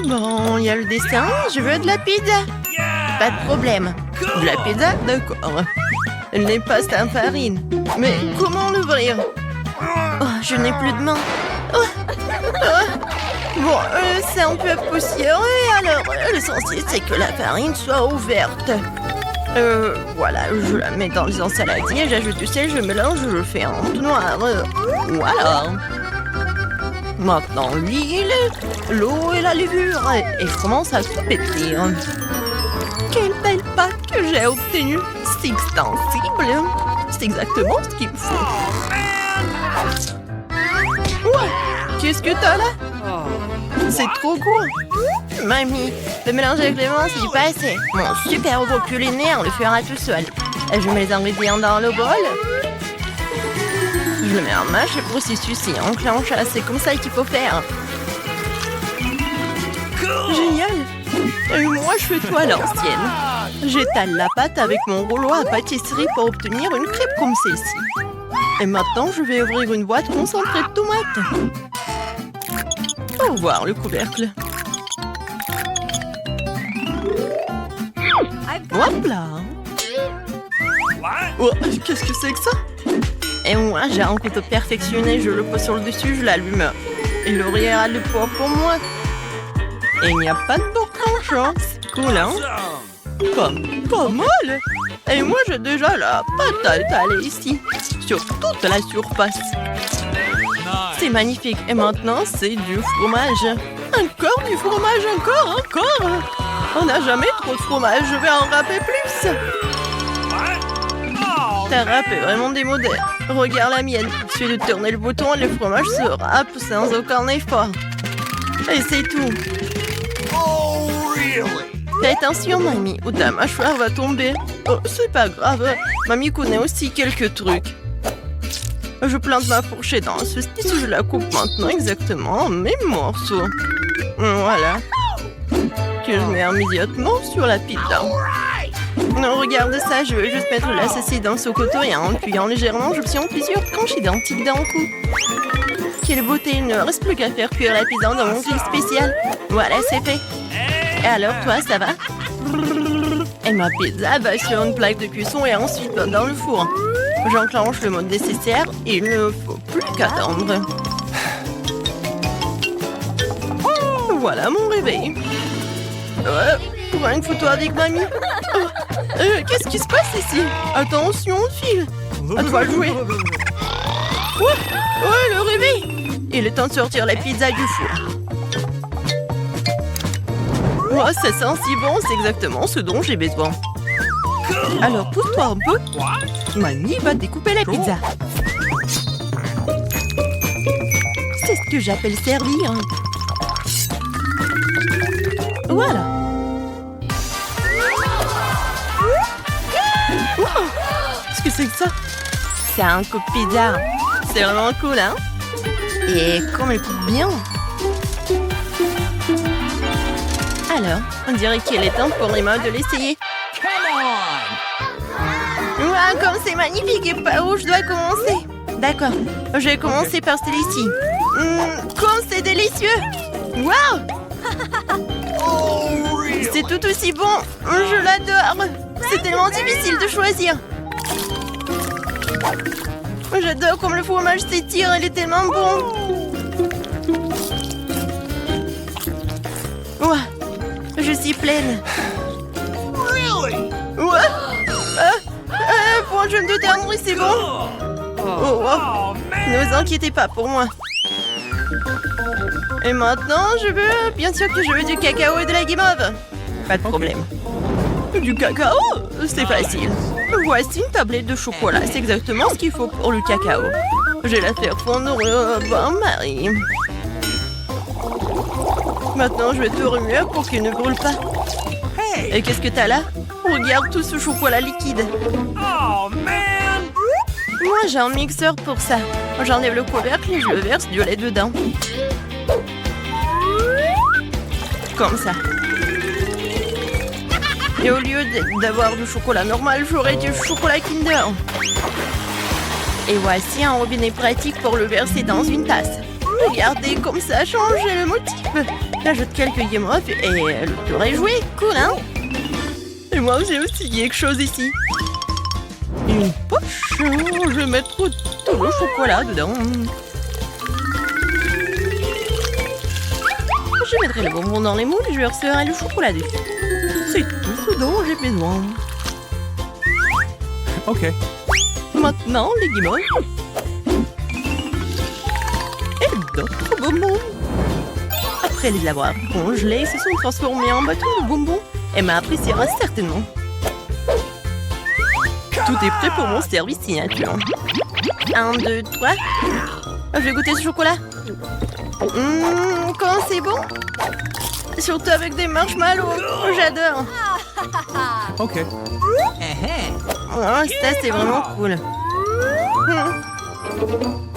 Bon, il y a le dessin. Je veux de la pizza. Pas de problème. De la pizza? D'accord. Elle n'est pas sans farine. Mais comment l'ouvrir? Oh, je n'ai plus de main. Oh, oh. Bon, c'est un peu poussiéreux, alors l'essentiel c'est que la farine soit ouverte. Voilà, je la mets dans les ensaladiers, j'ajoute du sel, je mélange, je fais un tout noir. Voilà. Maintenant l'huile, l'eau et la levure. Et je commence à tout pétrir. Quelle belle pâte que j'ai obtenue. C'est extensible. C'est exactement ce qu'il me faut. Ouais, qu'est-ce que t'as là? C'est trop court. Mamie, le mélange avec les mains, c'est pas assez. Mon super robot culinaire le fera tout seul. Je mets les ingrédients dans le bol. Je le mets en marche, le processus est enclenché. C'est comme ça qu'il faut faire. Génial. Et moi, je fais tout à l'ancienne. J'étale la pâte avec mon rouleau à pâtisserie pour obtenir une crêpe comme celle-ci. Et maintenant, je vais ouvrir une boîte concentrée de tomates. Au revoir le couvercle. Hop là. Oh, qu'est-ce que c'est que ça? Et moi, j'ai un couteau perfectionné. Je le pose sur le dessus, je l'allume. Et l'oreiller a le poids pour moi. Et il n'y a pas de boucan. C'est cool, hein? Pas mal. Et moi, j'ai déjà la pâte à étaler ici. Sur toute la surface. C'est magnifique. Et maintenant, c'est du fromage. Encore du fromage, encore. On n'a jamais trop de fromage. Je vais en râper plus. Ta râpe est vraiment démodée. Regarde la mienne. Il suffit de tourner le bouton et le fromage se râpe sans aucun effort. Et c'est tout. Fais attention, mamie, ou ta mâchoire va tomber. Oh, c'est pas grave. Mamie connaît aussi quelques trucs. Je plante ma fourchette dans la saucisse, je la coupe maintenant exactement en mes morceaux. Voilà. Que je mets immédiatement sur la pizza. Non, regarde ça, je veux juste mettre la saucisse dans ce coteau et en appuyant légèrement, j'obtiens plusieurs tranches identiques d'un coup. Quelle beauté, il ne reste plus qu'à faire cuire la pizza dans mon grill spécial. Voilà, c'est fait. Et alors, toi, ça va? Et ma pizza va sur une plaque de cuisson et ensuite dans le four. J'enclenche le mode nécessaire et il ne faut plus qu'attendre. Voilà mon réveil. Prends une photo avec mamie. Qu'est-ce qui se passe ici? Attention, file. À toi de jouer. Ouais, le réveil. Il est temps de sortir la pizza du four. Oh, ça sent si bon, c'est exactement ce dont j'ai besoin. Alors, pousse-toi un peu. Mamie va découper la pizza. C'est ce que j'appelle servir. Voilà. Wow. Qu'est-ce que c'est que ça? C'est un coupe pizza. C'est vraiment cool, hein? Et comme elle coupe bien. Alors, on dirait qu'il est temps pour Emma de l'essayer. Wow, comme c'est magnifique et par où je dois commencer? D'accord, je vais commencer par celui-ci. Comme c'est délicieux! Wow! C'est tout aussi bon! Je l'adore! C'est tellement difficile de choisir! J'adore comme le fromage s'étire, il est tellement bon! Wow! Je suis pleine! Ouais! Pour un jeune de tendre, c'est bon. Oh, wow. Ne vous inquiétez pas pour moi. Et maintenant, bien sûr que je veux du cacao et de la guimauve. Pas de problème. Du cacao? C'est facile. Voici une tablette de chocolat. C'est exactement ce qu'il faut pour le cacao. Je vais la faire fondre au bain-marie. Maintenant, je vais tout remuer pour qu'il ne brûle pas. Et qu'est-ce que t'as là? Regarde tout ce chocolat liquide. Oh, man! Moi, j'ai un mixeur pour ça. J'enlève le couvercle et je verse du lait dedans. Comme ça. Et au lieu d'avoir du chocolat normal, j'aurai du chocolat Kinder. Et voici un robinet pratique pour le verser dans une tasse. Regardez comme ça a changé le motif. J'ajoute quelques guimauves et le tour est joué. Cool, hein? Et moi, j'ai aussi quelque chose ici. Une poche. Je vais mettre tout le chocolat dedans. Je mettrai le bonbon dans les moules et je verserai le chocolat dessus. C'est tout ce dont j'ai besoin. Ok. Maintenant, les guimauves. Et d'autres bonbons. Après les avoir congelés, ils se sont transformés en bâtons de bonbons. Emma appréciera certainement. Tout est prêt pour mon service signature. 1, 2, 3. Je vais goûter ce chocolat. Comment c'est bon? Surtout avec des marshmallows. J'adore. Ok. Oh, ça, c'est vraiment cool.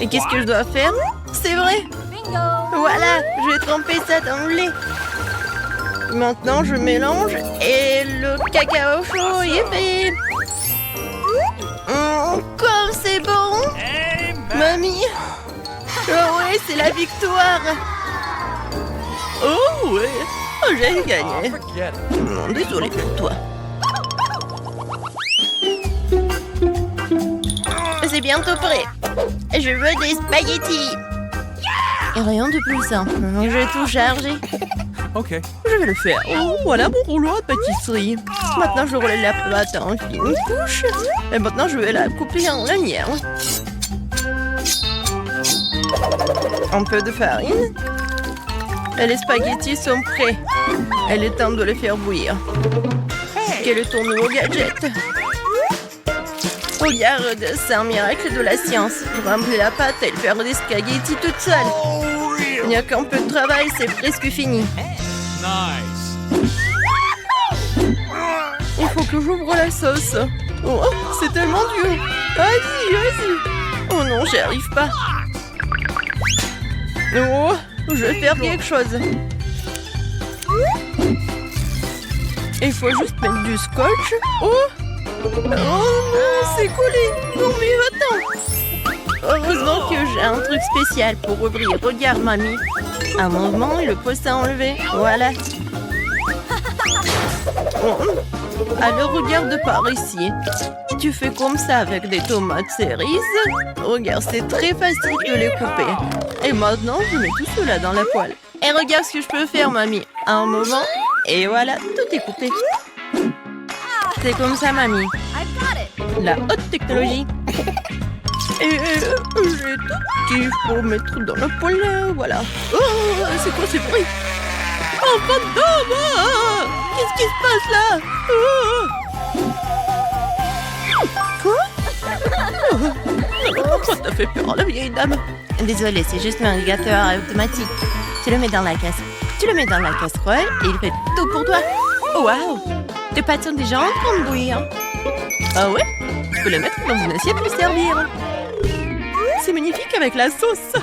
Et qu'est-ce que je dois faire? C'est vrai. Voilà, je vais tremper ça dans le lait. Maintenant, je mélange et le cacao chaud, yippee! Comme c'est bon! Mamie! Oh ouais, c'est la victoire! Oh ouais! Oh, j'ai gagné! Désolé pour toi. C'est bientôt prêt. Je veux des spaghettis. Et rien de plus simple. Je vais tout charger. Ok. Je vais le faire. Oh, voilà mon rouleau à pâtisserie. Maintenant, je roule la pâte en fine couche. Et maintenant, je vais la couper en lanière. Un peu de farine. Et les spaghettis sont prêts. Il est temps de les faire bouillir. Quel est ton nouveau gadget? Regarde, c'est un miracle de la science. Je remplis la pâte et faire des spaghettis toute seule. Il n'y a qu'un peu de travail, c'est presque fini. Nice. Il faut que j'ouvre la sauce. Oh, c'est tellement dur. Vas-y, vas-y. Oh non, j'y arrive pas. Oh, je vais faire quelque chose. Il faut juste mettre du scotch. Oh, oh non, c'est collé. Non mais attends. Heureusement que j'ai un truc spécial pour ouvrir. Regarde, mamie. Un mouvement et le poste à enlever. Voilà. Oh. Alors regarde par ici. Si tu fais comme ça avec des tomates cerises, regarde, c'est très facile de les couper. Et maintenant, je mets tout cela dans la poêle. Et regarde ce que je peux faire, mamie. Un moment, et voilà, tout est coupé. C'est comme ça, mamie. La haute technologie. Et j'ai tout qu'il faut mettre dans la poêle, voilà. Oh, c'est quoi ce bruit? Oh, fantôme! Qu'est-ce qui se passe là? Quoi? Pourquoi t'as fait peur à la vieille dame? Désolée, c'est juste un radiateur automatique. Tu le mets dans la casserole. Tu le mets dans la casserole et il fait tout pour toi. Oh, waouh! Tes pâtes sont déjà en train de bouillir. Ah ouais? Tu peux le mettre dans une assiette et le servir. C'est magnifique avec la sauce.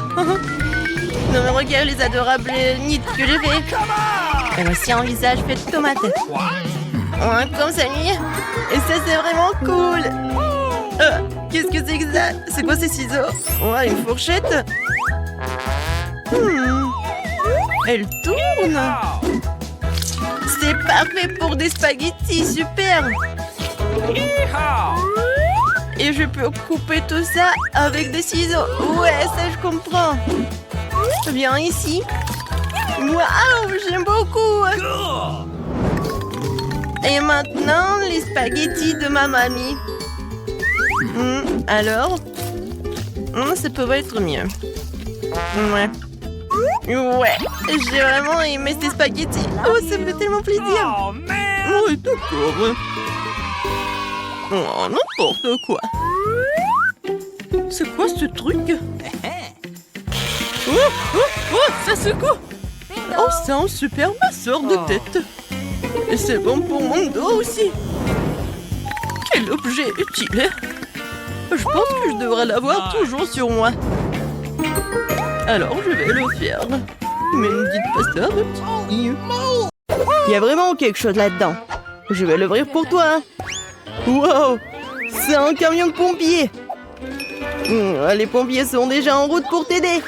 Non mais regarde les adorables nids que j'ai fait. Et voici un visage fait de tomates. Ouais, comme ça, lui. Et ça, c'est vraiment cool. Qu'est-ce que c'est que ça? C'est quoi ces ciseaux? Ouais, une fourchette. Elle tourne. C'est parfait pour des spaghettis, super. Et je peux couper tout ça avec des ciseaux. Ouais, ça je comprends. Viens ici. Waouh, j'aime beaucoup. Et maintenant, les spaghettis de ma mamie. Alors ça peut être mieux. Ouais. Ouais, j'ai vraiment aimé ces spaghettis. Oh, ça me fait tellement plaisir. Oui, d'accord. Oh, n'importe quoi. C'est quoi ce truc? Oh, ça secoue. Oh, c'est un super masseur de tête. Et c'est bon pour mon dos aussi. Quel objet utile. Je pense que je devrais l'avoir toujours sur moi. Alors, je vais le faire. Mais ne dites pas ça, petit. Il y a vraiment quelque chose là-dedans. Je vais l'ouvrir pour toi. Wow, c'est un camion de pompiers. Les pompiers sont déjà en route pour t'aider.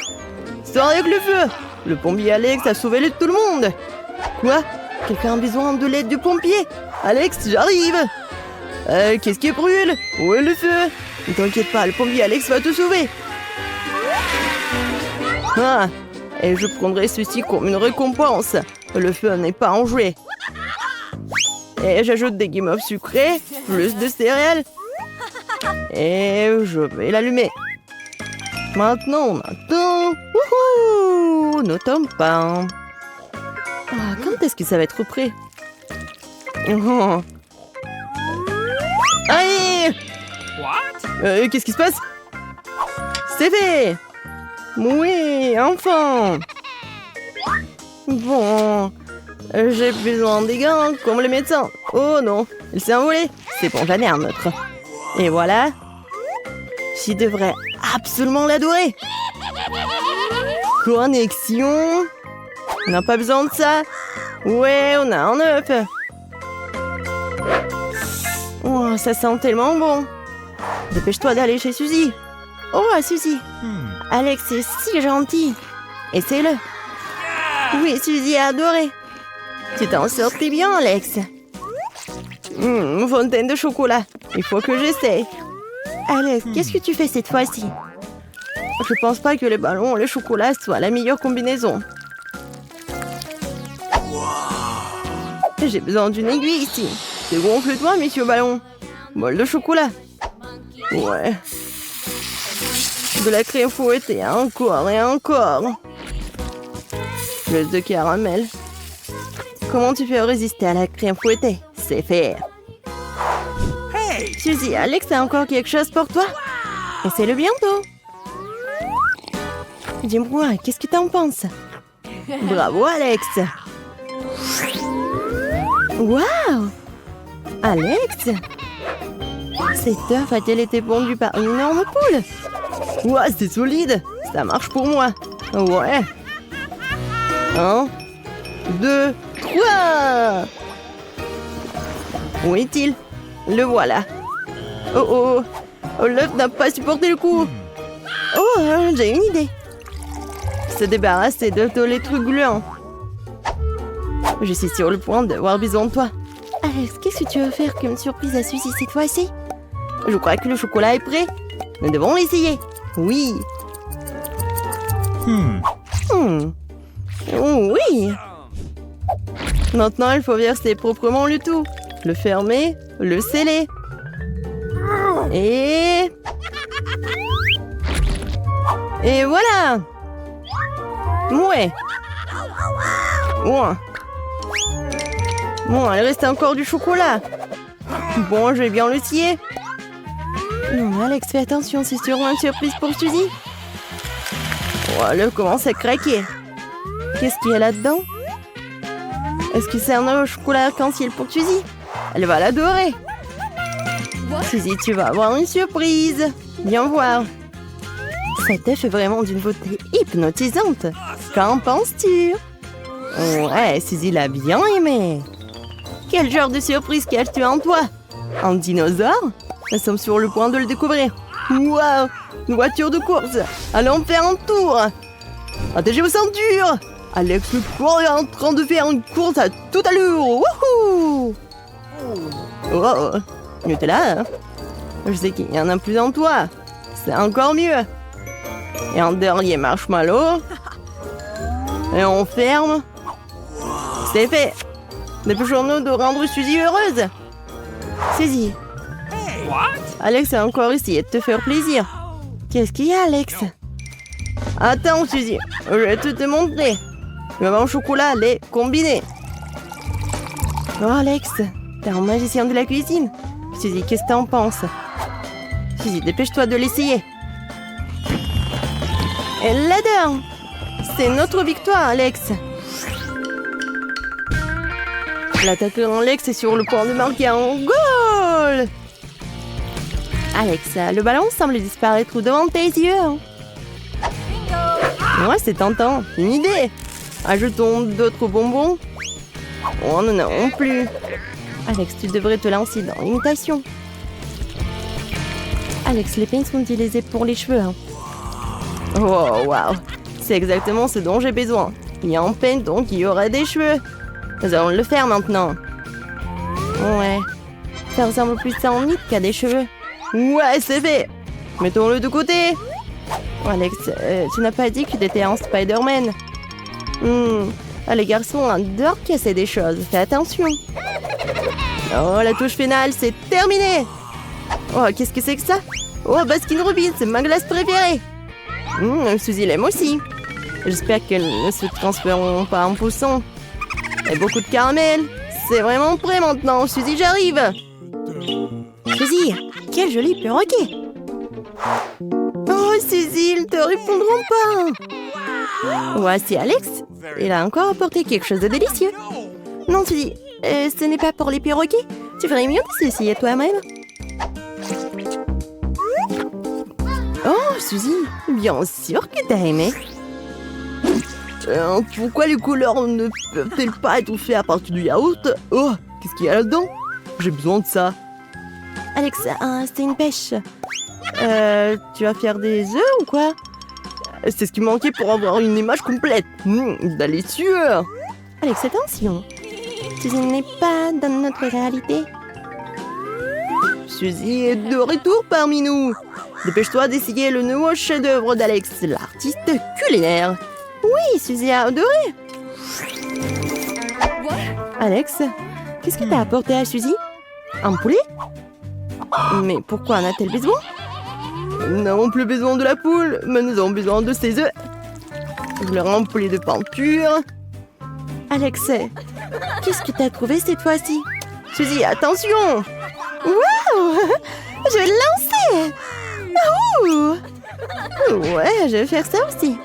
Sors avec le feu. Le pompier Alex a sauvé tout le monde. Quoi? Quelqu'un a besoin de l'aide du pompier? Alex, j'arrive. Qu'est-ce qui brûle? Où est le feu? Ne t'inquiète pas, le pompier Alex va te sauver. Ah, et je prendrai ceci comme une récompense. Le feu n'est pas en jouet. Et j'ajoute des guimauves sucrés, plus de céréales. Et je vais l'allumer. Maintenant, on attend. Wouhou! Nos pain. Ah, quand est-ce que ça va être prêt? Oh. Allez! What? Qu'est-ce qui se passe? C'est fait! Oui, enfin! Bon, j'ai besoin des gants comme les médecins. Oh non, il s'est envolé. C'est bon, j'en ai un autre. Et voilà. Je devrais absolument l'adorer. Connexion. On n'a pas besoin de ça. Ouais, on a un œuf. Oh, ça sent tellement bon. Dépêche-toi d'aller chez Suzy. Oh, Suzy. Alex est si gentil. Essaye-le. Oui, Suzy a adoré. Tu t'en sortais bien, Alex. Fontaine de chocolat. Il faut que j'essaye. Alex, qu'est-ce que tu fais cette fois-ci? Je pense pas que les ballons et le chocolat soient la meilleure combinaison. J'ai besoin d'une aiguille ici. Dégonfle-toi, monsieur ballon. Bol de chocolat. Ouais. De la crème fouettée, encore et encore. Plus de caramel. Comment tu peux résister à la crème fouettée? C'est fait. Hey! Suzy, Alex a encore quelque chose pour toi? Essaie-le bientôt. Dis-moi, qu'est-ce que t'en penses? Bravo, Alex. Waouh! Alex? Cet œuf a-t-il été pondu par une énorme poule? Ouah, c'est solide. Ça marche pour moi. Ouais. 1, 2, 3. Où est-il? Le voilà. Oh oh. Oh, l'œuf n'a pas supporté le coup. Oh, j'ai une idée. Se débarrasser de tous les trucs gluants. Je suis sur le point d'avoir besoin de toi. Alex, qu'est-ce que tu veux faire comme surprise à Suzy cette fois-ci? Je crois que le chocolat est prêt. Nous devons l'essayer. Oui. Oui. Maintenant, il faut verser proprement le tout. Le fermer, le sceller. Et voilà. Ouais. Bon, il reste encore du chocolat. Bon, je vais bien le scier. Non, Alex, fais attention, c'est sûrement une surprise pour Suzy. Oh, l'œuf commence à craquer. Qu'est-ce qu'il y a là-dedans? Est-ce que c'est un œuf au chocolat arc-en-ciel pour Suzy? Elle va l'adorer. Suzy, tu vas avoir une surprise. Viens voir. Cet œuf est vraiment d'une beauté hypnotisante. Qu'en penses-tu? Ouais, Suzy l'a bien aimé. Quel genre de surprise caches-tu en toi? Un dinosaure? Nous sommes sur le point de le découvrir. Waouh! Une voiture de course. Allons faire un tour. Attachez vos ceintures. Alex le pro est en train de faire une course à toute allure. Wouhou! Oh, Nutella, hein? Je sais qu'il y en a plus en toi. C'est encore mieux. Et un dernier marshmallow. Et on ferme. C'est fait. Dépêchons-nous de rendre Suzy heureuse. Suzy. What? Alex a encore essayé de te faire plaisir. Qu'est-ce qu'il y a, Alex? Attends, Suzy. Je vais te montrer. Le ballon au chocolat, les combinés. Oh, Alex, t'es un magicien de la cuisine. Suzy, qu'est-ce que t'en penses? Suzy, dépêche-toi de l'essayer. Elle l'adore. C'est notre victoire, Alex. L'attaquant Alex est sur le point de marquer un goal. Alex, le ballon semble disparaître devant tes yeux. Ouais, c'est tentant. Une idée. Ajoutons d'autres bonbons. Oh, non, non plus. Alex, tu devrais te lancer dans l'imitation. Alex, les peignes sont utilisés pour les cheveux. Oh, waouh. C'est exactement ce dont j'ai besoin. Il y a en peine, donc il y aura des cheveux. Nous allons le faire maintenant. Ouais. Ça ressemble plus à un mythe qu'à des cheveux. Ouais, c'est fait. Mettons-le de côté. Oh, Alex, tu n'as pas dit que tu étais un Spider-Man. Ah, les garçons adorent casser des choses. Fais attention. Oh, la touche finale, c'est terminé. Oh, qu'est-ce que c'est que ça? Oh, Baskin Robbins, c'est ma glace préférée. Suzy l'aime aussi. J'espère qu'elles ne se transféreront pas en pousson. Et beaucoup de caramel. C'est vraiment prêt maintenant. Suzy, j'arrive. Suzy, quel joli perroquet. Oh, Suzy, ils te répondront pas. Voici Alex. Il a encore apporté quelque chose de délicieux. Non, Suzy, ce n'est pas pour les perroquets. Tu ferais mieux de s'essayer toi-même. Oh, Suzy, bien sûr que t'as aimé. Pourquoi les couleurs ne peuvent-elles pas être faites à partir du yaourt? Oh, qu'est-ce qu'il y a là-dedans? J'ai besoin de ça. Alex, c'est une pêche. Tu vas faire des œufs ou quoi? C'est ce qui manquait pour avoir une image complète. Délicieux. Alex, attention. Suzy n'est pas dans notre réalité. Suzy est de retour parmi nous. Dépêche-toi d'essayer le nouveau chef-d'œuvre d'Alex, l'artiste culinaire. Oui, Suzy a adoré. Alex, qu'est-ce que t'as apporté à Suzy? Un poulet? Mais pourquoi en a-t-elle besoin? Nous n'avons plus besoin de la poule, mais nous avons besoin de ses œufs. Je leur ai un poulet de peinture. Alex, qu'est-ce que t'as trouvé cette fois-ci? Suzy, attention! Waouh! Je vais le lancer! Ouh! Ouais, je vais faire ça aussi.